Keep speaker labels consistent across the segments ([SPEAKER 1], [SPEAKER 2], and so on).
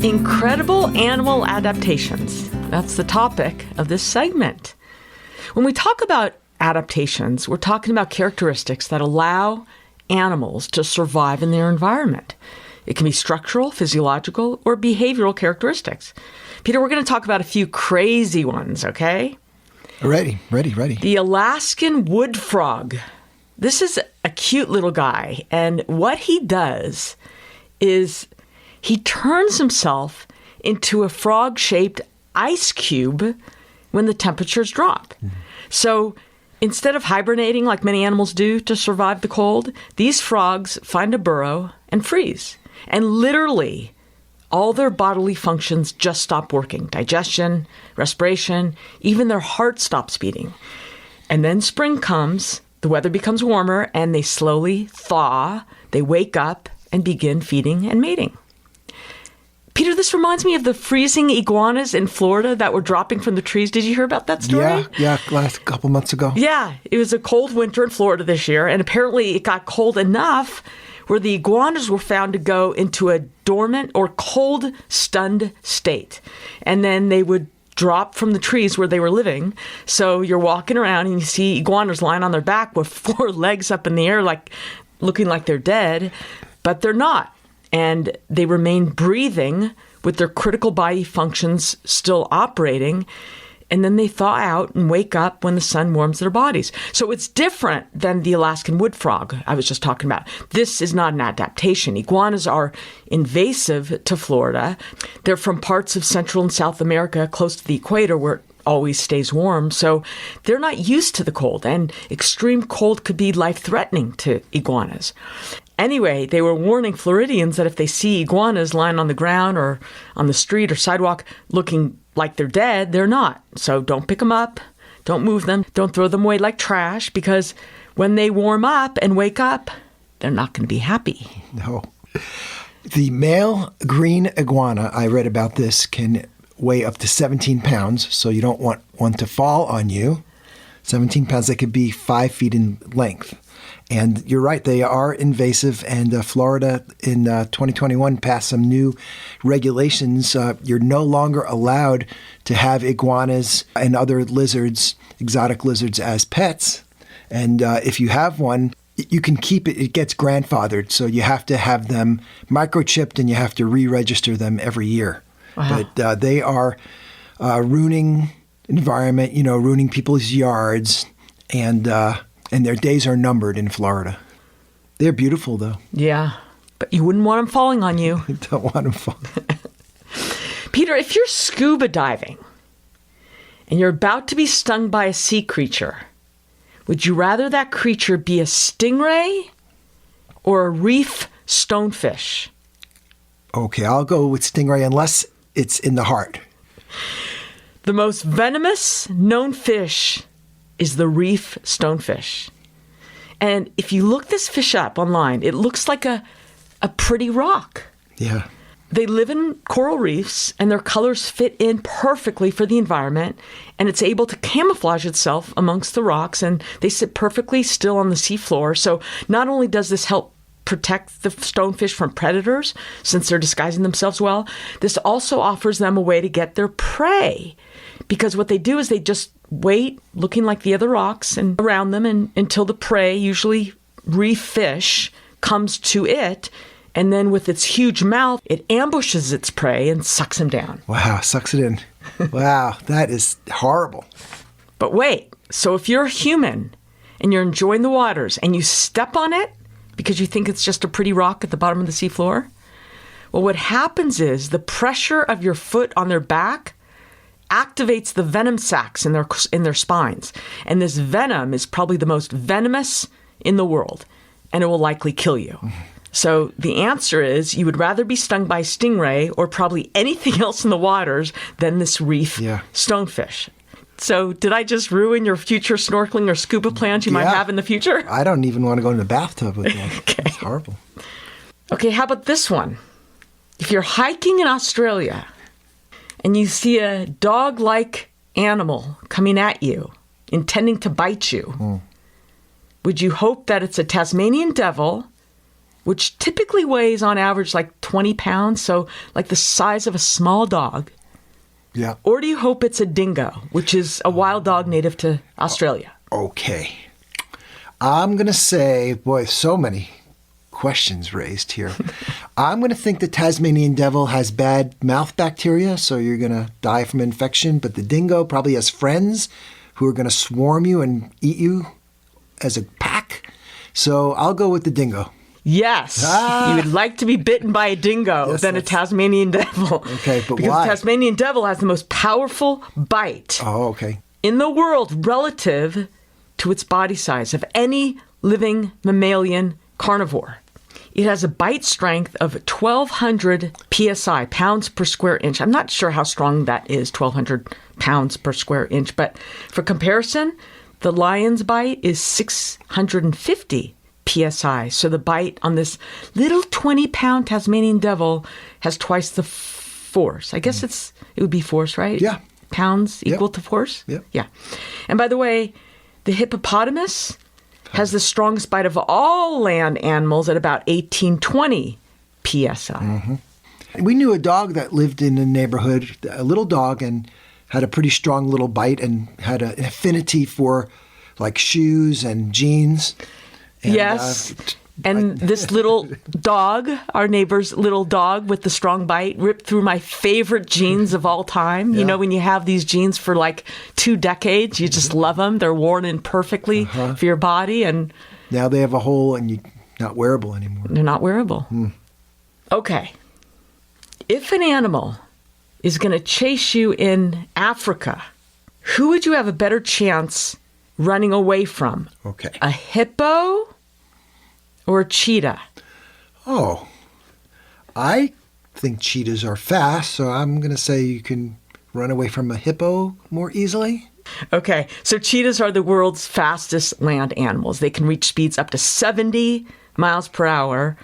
[SPEAKER 1] Incredible animal adaptations. That's the topic of this segment. When we talk about adaptations, we're talking about characteristics that allow animals to survive in their environment. It can be structural, physiological, or behavioral characteristics. Peter, we're going to talk about a few crazy ones, okay?
[SPEAKER 2] Ready.
[SPEAKER 1] The Alaskan wood frog. This is a cute little guy, and what he does is he turns himself into a frog-shaped ice cube when the temperatures drop. So instead of hibernating like many animals do to survive the cold, these frogs find a burrow and freeze. And literally, all their bodily functions just stop working. Digestion, respiration, even their heart stops beating. And then spring comes, the weather becomes warmer, and they slowly thaw. They wake up and begin feeding and mating. Peter, this reminds me of the freezing iguanas in Florida that were dropping from the trees. Did you hear about that story?
[SPEAKER 2] Yeah, last couple months ago.
[SPEAKER 1] Yeah, it was a cold winter in Florida this year, and apparently it got cold enough where the iguanas were found to go into a dormant or cold, stunned state. And then they would drop from the trees where they were living. So you're walking around and you see iguanas lying on their back with 4 legs up in the air, like looking like they're dead, but they're not. And they remain breathing with their critical body functions still operating. And then they thaw out and wake up when the sun warms their bodies. So it's different than the Alaskan wood frog I was just talking about. This is not an adaptation. Iguanas are invasive to Florida. They're from parts of Central and South America close to the equator where it always stays warm. So they're not used to the cold, and extreme cold could be life-threatening to iguanas. Anyway, they were warning Floridians that if they see iguanas lying on the ground or on the street or sidewalk looking like they're dead, they're not. So don't pick them up, don't move them, don't throw them away like trash, because when they warm up and wake up, they're not going to be happy.
[SPEAKER 2] No. The male green iguana, I read about this, can weigh up to 17 pounds, so you don't want one to fall on you. 17 pounds, they could be 5 feet in length. And you're right, they are invasive, and Florida in 2021 passed some new regulations. You're no longer allowed to have iguanas and other lizards, exotic lizards, as pets. And if you have one, you can keep it. It gets grandfathered, so you have to have them microchipped and you have to re-register them every year. Wow. But they are ruining environment, ruining people's yards, and their days are numbered in Florida. They're beautiful, though.
[SPEAKER 1] Yeah, but you wouldn't want them falling on you.
[SPEAKER 2] You don't want them falling.
[SPEAKER 1] Peter, if you're scuba diving and you're about to be stung by a sea creature, would you rather that creature be a stingray or a reef stonefish?
[SPEAKER 2] Okay, I'll go with stingray unless it's in the heart.
[SPEAKER 1] The most venomous known fish is the reef stonefish. And if you look this fish up online, it looks like a pretty rock.
[SPEAKER 2] Yeah.
[SPEAKER 1] They live in coral reefs, and their colors fit in perfectly for the environment, and it's able to camouflage itself amongst the rocks, and they sit perfectly still on the seafloor. So not only does this help protect the stonefish from predators, since they're disguising themselves well, this also offers them a way to get their prey. Because what they do is they just wait, looking like the other rocks and around them, and until the prey, usually reef fish, comes to it. And then with its huge mouth, it ambushes its prey and sucks him down.
[SPEAKER 2] Wow, sucks it in. Wow, that is horrible.
[SPEAKER 1] But wait, so if you're a human and you're enjoying the waters and you step on it because you think it's just a pretty rock at the bottom of the seafloor, well, what happens is the pressure of your foot on their back activates the venom sacs in their spines. And this venom is probably the most venomous in the world, and it will likely kill you. So the answer is you would rather be stung by a stingray or probably anything else in the waters than this reef stonefish. So did I just ruin your future snorkeling or scuba plans you might have in the future?
[SPEAKER 2] I don't even want to go in the bathtub with that.
[SPEAKER 1] Okay.
[SPEAKER 2] It's horrible.
[SPEAKER 1] Okay, how about this one? If you're hiking in Australia and you see a dog-like animal coming at you, intending to bite you, would you hope that it's a Tasmanian devil, which typically weighs on average like 20 pounds, so like the size of a small dog?
[SPEAKER 2] Yeah.
[SPEAKER 1] Or do you hope it's a dingo, which is a wild dog native to Australia?
[SPEAKER 2] Okay. I'm going to say, boy, so many questions raised here. I'm going to think the Tasmanian devil has bad mouth bacteria, so you're going to die from infection. But the dingo probably has friends who are going to swarm you and eat you as a pack. So I'll go with the dingo.
[SPEAKER 1] Yes. You would like to be bitten by a dingo than a Tasmanian devil.
[SPEAKER 2] Okay, but
[SPEAKER 1] because
[SPEAKER 2] why?
[SPEAKER 1] The Tasmanian devil has the most powerful bite in the world relative to its body size of any living mammalian carnivore. It has a bite strength of 1,200 psi, pounds per square inch. I'm not sure how strong that is, 1,200 pounds per square inch. But for comparison, the lion's bite is 650 psi. So the bite on this little 20-pound Tasmanian devil has twice the force. I guess it would be force, right?
[SPEAKER 2] Yeah.
[SPEAKER 1] Pounds equal to force?
[SPEAKER 2] Yep.
[SPEAKER 1] Yeah. And by the way, the hippopotamus has the strongest bite of all land animals at about 1820 psi.
[SPEAKER 2] Mm-hmm. We knew a dog that lived in a neighborhood, a little dog, and had a pretty strong little bite and had an affinity for like shoes and jeans. And,
[SPEAKER 1] yes. And this little dog, our neighbor's little dog with the strong bite, ripped through my favorite jeans of all time. You know, when you have these jeans for like 2 decades, you just love them. They're worn in perfectly for your body. And
[SPEAKER 2] now they have a hole and you're not wearable anymore.
[SPEAKER 1] They're not wearable. Okay. If an animal is going to chase you in Africa, who would you have a better chance running away from?
[SPEAKER 2] Okay.
[SPEAKER 1] A hippo or a cheetah?
[SPEAKER 2] Oh, I think cheetahs are fast, so I'm going to say you can run away from a hippo more easily.
[SPEAKER 1] Okay, so cheetahs are the world's fastest land animals. They can reach speeds up to 70 miles per hour.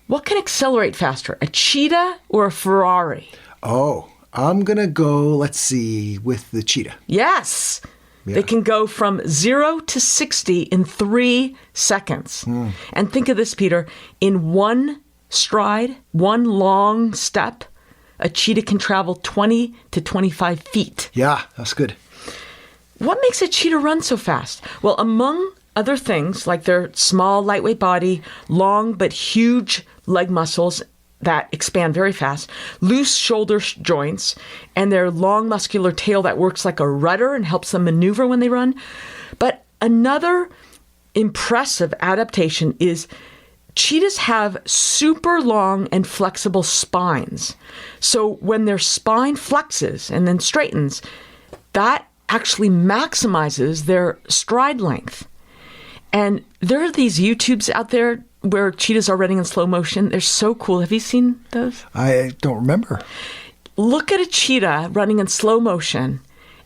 [SPEAKER 1] What can accelerate faster, a cheetah or a Ferrari?
[SPEAKER 2] Oh, I'm going to go, let's see, with the cheetah.
[SPEAKER 1] Yes. Yeah. They can go from 0 to 60 in 3 seconds. And think of this, Peter. In one stride, one long step, a cheetah can travel 20 to 25 feet.
[SPEAKER 2] Yeah, that's good.
[SPEAKER 1] What makes a cheetah run so fast? Well, among other things, like their small, lightweight body, long but huge leg muscles that expand very fast, loose shoulder joints, and their long muscular tail that works like a rudder and helps them maneuver when they run. But another impressive adaptation is cheetahs have super long and flexible spines. So when their spine flexes and then straightens, that actually maximizes their stride length. And there are these YouTubes out there where cheetahs are running in slow motion. They're so cool. Have you seen those?
[SPEAKER 2] I don't remember.
[SPEAKER 1] Look at a cheetah running in slow motion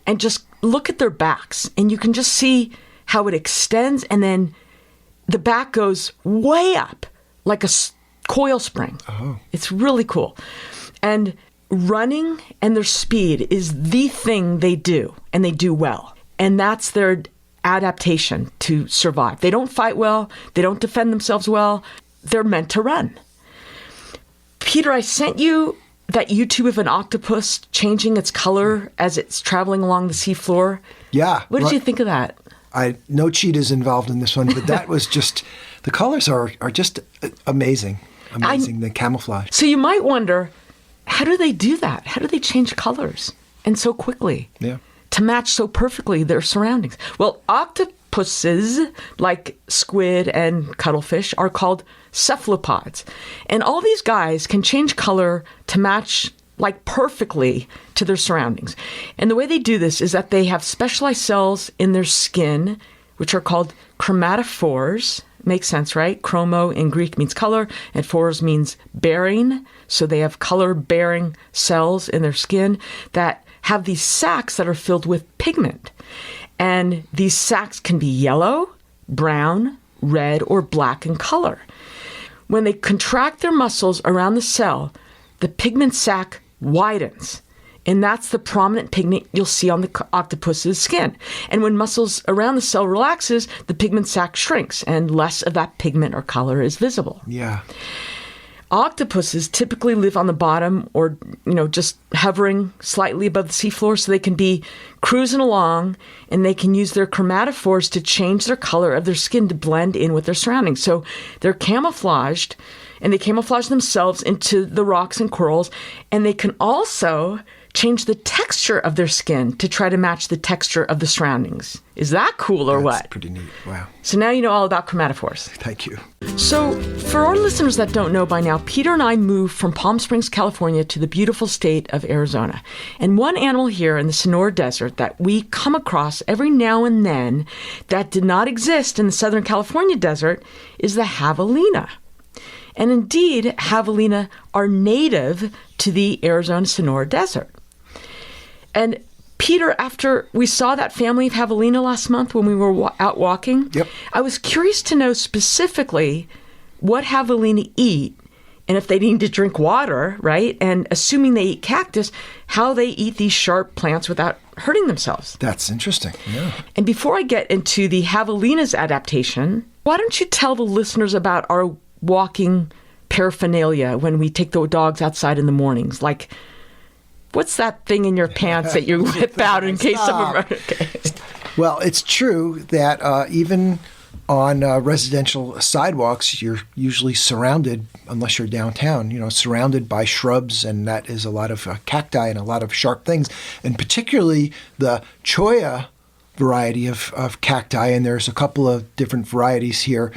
[SPEAKER 1] and just look at their backs. And you can just see how it extends and then the back goes way up like a coil spring.
[SPEAKER 2] Oh.
[SPEAKER 1] It's really cool. And running and their speed is the thing they do, and they do well. And that's their adaptation to survive. They don't fight well. They don't defend themselves well. They're meant to run. Peter, I sent you that YouTube of an octopus changing its color as it's traveling along the seafloor.
[SPEAKER 2] Yeah.
[SPEAKER 1] What did you think of that?
[SPEAKER 2] No cheetahs involved in this one, but that was just, the colors are just amazing. Amazing, the camouflage.
[SPEAKER 1] So you might wonder, how do they do that? How do they change colors and so quickly?
[SPEAKER 2] Yeah.
[SPEAKER 1] To match so perfectly their surroundings. Well, octopuses, like squid and cuttlefish, are called cephalopods. And all these guys can change color to match like perfectly to their surroundings. And the way they do this is that they have specialized cells in their skin, which are called chromatophores. Makes sense, right? Chromo in Greek means color, and phores means bearing. So they have color-bearing cells in their skin that have these sacs that are filled with pigment. And these sacs can be yellow, brown, red, or black in color. When they contract their muscles around the cell, the pigment sac widens. And that's the prominent pigment you'll see on the octopus's skin. And when muscles around the cell relaxes, the pigment sac shrinks and less of that pigment or color is visible.
[SPEAKER 2] Yeah.
[SPEAKER 1] Octopuses typically live on the bottom or, just hovering slightly above the seafloor, so they can be cruising along and they can use their chromatophores to change their color of their skin to blend in with their surroundings. So they're camouflaged, and they camouflage themselves into the rocks and corals, and they can also change the texture of their skin to try to match the texture of the surroundings. Is that cool or what?
[SPEAKER 2] That's pretty neat. Wow.
[SPEAKER 1] So now you know all about chromatophores.
[SPEAKER 2] Thank you.
[SPEAKER 1] So for our listeners that don't know by now, Peter and I moved from Palm Springs, California to the beautiful state of Arizona. And one animal here in the Sonora Desert that we come across every now and then that did not exist in the Southern California desert is the javelina. And indeed, javelina are native to the Arizona Sonora Desert. And Peter, after we saw that family of javelina last month when we were out walking,
[SPEAKER 2] Yep.
[SPEAKER 1] I was curious to know specifically what javelina eat and if they need to drink water, right? And assuming they eat cactus, how they eat these sharp plants without hurting themselves.
[SPEAKER 2] That's interesting. Yeah.
[SPEAKER 1] And before I get into the javelina's adaptation, why don't you tell the listeners about our walking paraphernalia when we take the dogs outside in the mornings? Like, what's that thing in your pants that you whip out in case someone... Okay.
[SPEAKER 2] Well, it's true that even on residential sidewalks, you're usually surrounded, unless you're downtown, surrounded by shrubs, and that is a lot of cacti and a lot of sharp things, and particularly the cholla variety of cacti, and there's a couple of different varieties here.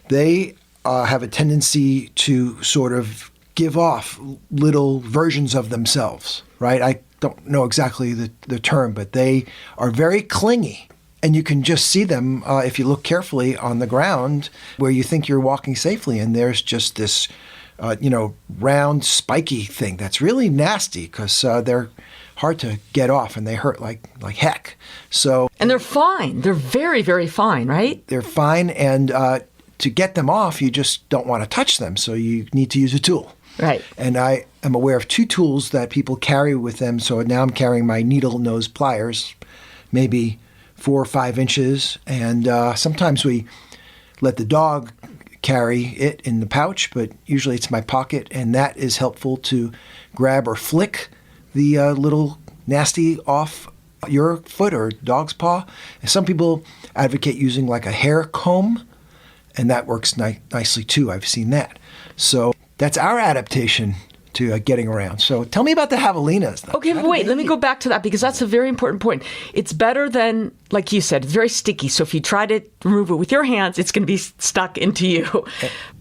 [SPEAKER 2] They have a tendency to sort of give off little versions of themselves, right? I don't know exactly the term, but they are very clingy. And you can just see them if you look carefully on the ground where you think you're walking safely. And there's just this, round, spiky thing that's really nasty because they're hard to get off and they hurt like heck. So,
[SPEAKER 1] and they're fine. They're very, very fine, right?
[SPEAKER 2] They're fine. And to get them off, you just don't want to touch them. So you need to use a tool.
[SPEAKER 1] Right.
[SPEAKER 2] And I am aware of two tools that people carry with them. So now I'm carrying my needle nose pliers, maybe 4 or 5 inches. And sometimes we let the dog carry it in the pouch, but usually it's my pocket. And that is helpful to grab or flick the little nasty off your foot or dog's paw. And some people advocate using like a hair comb, and that works nicely too. I've seen that. So that's our adaptation to getting around. So tell me about the javelinas. Though.
[SPEAKER 1] Okay, but wait, let me go back to that because that's a very important point. It's better than, like you said, it's very sticky. So if you try to remove it with your hands, it's going to be stuck into you.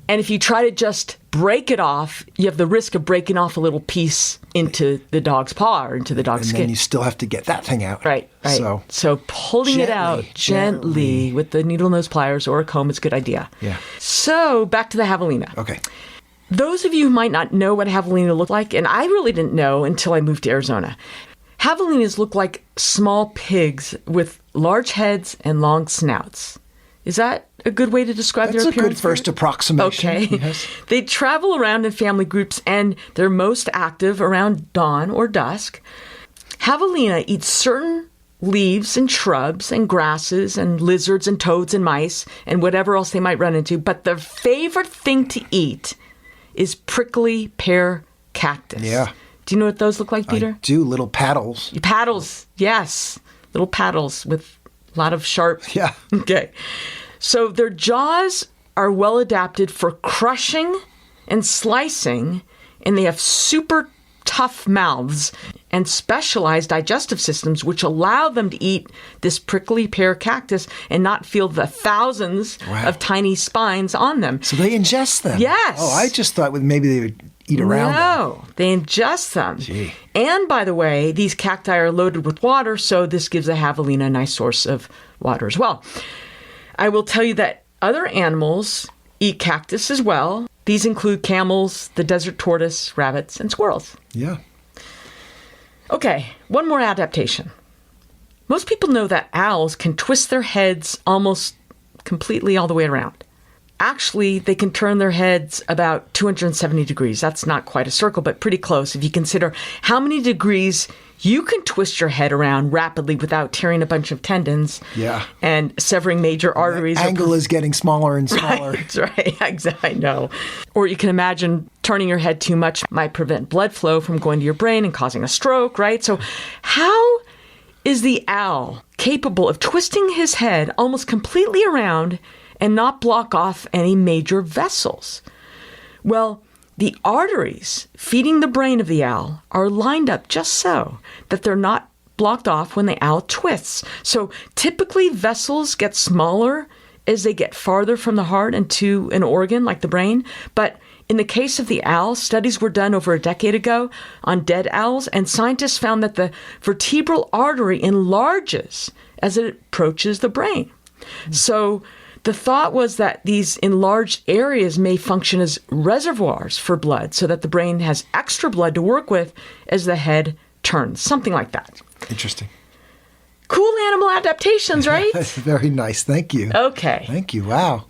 [SPEAKER 1] And if you try to just break it off, you have the risk of breaking off a little piece into the dog's paw or into the dog's skin.
[SPEAKER 2] And then you still have to get that thing out.
[SPEAKER 1] Right. So pulling it out gently with the needle nose pliers or a comb is a good idea.
[SPEAKER 2] Yeah.
[SPEAKER 1] So back to the javelina.
[SPEAKER 2] Okay.
[SPEAKER 1] Those of you who might not know what javelina look like, and I really didn't know until I moved to Arizona, javelinas look like small pigs with large heads and long snouts. Is that a good way to describe their appearance?
[SPEAKER 2] That's a good first approximation.
[SPEAKER 1] Okay.
[SPEAKER 2] Yes.
[SPEAKER 1] They travel around in family groups, and they're most active around dawn or dusk. Javelina eats certain leaves and shrubs and grasses and lizards and toads and mice and whatever else they might run into, but their favorite thing to eat is prickly pear cactus.
[SPEAKER 2] Yeah.
[SPEAKER 1] Do you know what those look like, Peter?
[SPEAKER 2] I do, little paddles.
[SPEAKER 1] Paddles, yes. Little paddles with a lot of sharp...
[SPEAKER 2] Yeah.
[SPEAKER 1] Okay. So their jaws are well adapted for crushing and slicing, and they have super tough mouths and specialized digestive systems which allow them to eat this prickly pear cactus and not feel the thousands of tiny spines on them.
[SPEAKER 2] So they ingest them?
[SPEAKER 1] Yes.
[SPEAKER 2] Oh, I just thought maybe they would eat around them.
[SPEAKER 1] No, they ingest them.
[SPEAKER 2] Gee.
[SPEAKER 1] And by the way, these cacti are loaded with water, so this gives the javelina a nice source of water as well. I will tell you that other animals eat cactus as well. These include camels, the desert tortoise, rabbits, and squirrels.
[SPEAKER 2] Yeah.
[SPEAKER 1] Okay, one more adaptation. Most people know that owls can twist their heads almost completely all the way around. actually, they can turn their heads about 270 degrees. That's not quite a circle, but pretty close if you consider how many degrees you can twist your head around rapidly without tearing a bunch of tendons and severing major arteries.
[SPEAKER 2] The angle is getting smaller and smaller.
[SPEAKER 1] Right, exactly. I know. Or you can imagine turning your head too much might prevent blood flow from going to your brain and causing a stroke, right? So how is the owl capable of twisting his head almost completely around and not block off any major vessels? Well, the arteries feeding the brain of the owl are lined up just so that they're not blocked off when the owl twists. So typically vessels get smaller as they get farther from the heart and to an organ like the brain. But in the case of the owl, studies were done over a decade ago on dead owls, and scientists found that the vertebral artery enlarges as it approaches the brain. So the thought was that these enlarged areas may function as reservoirs for blood so that the brain has extra blood to work with as the head turns, something like that.
[SPEAKER 2] Interesting.
[SPEAKER 1] Cool animal adaptations, right?
[SPEAKER 2] Very nice. Thank you.
[SPEAKER 1] Okay.
[SPEAKER 2] Thank you. Wow.